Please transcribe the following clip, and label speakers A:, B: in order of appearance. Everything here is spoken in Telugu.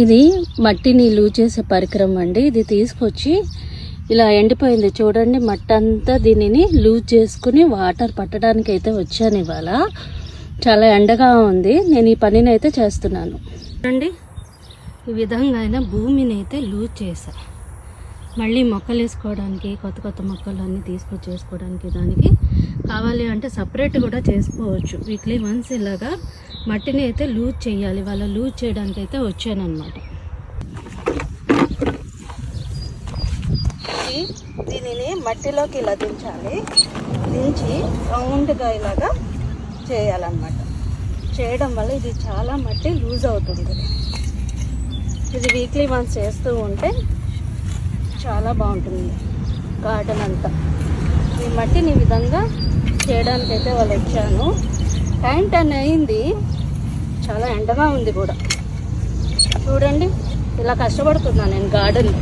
A: ఇది మట్టిని లూజ్ చేసే పరికరం అండి. ఇది తీసుకొచ్చి ఇలా ఎండిపోయింది చూడండి, మట్టి అంతా దీనిని లూజ్ చేసుకుని వాటర్ పట్టడానికి అయితే వచ్చాను ఇవాళ. చాలా ఎండగా ఉంది, నేను ఈ పనిని అయితే చేస్తున్నాను. చూడండి, ఈ విధంగా అయినా భూమిని అయితే లూజ్ చేశా. మళ్ళీ మొక్కలు వేసుకోవడానికి, కొత్త కొత్త మొక్కలన్నీ తీసుకొచ్చి వేసుకోవడానికి, దానికి కావాలి అంటే సపరేట్ కూడా చేసుకోవచ్చు. వీక్లీ వన్స్ ఇలాగా మట్టిని అయితే లూజ్ చేయాలి. వాళ్ళ లూజ్ చేయడానికి అయితే వచ్చానమాట. దీనిని మట్టిలోకి ఇలా దించాలి, దించి రౌండ్గా ఇలాగా చేయాలన్నమాట. చేయడం వల్ల ఇది చాలా మట్టి లూజ్ అవుతుంది. ఇది వీక్లీ వన్స్ చేస్తూ ఉంటే చాలా బాగుంటుంది గార్డెన్ అంతా. ఈ మట్టిని ఈ విధంగా చేయడానికైతే వాళ్ళు వచ్చాను. టైం 10 అయింది, చాలా ఎండగా ఉంది కూడా. చూడండి, ఇలా కష్టపడుతున్నాను నేను గార్డెన్.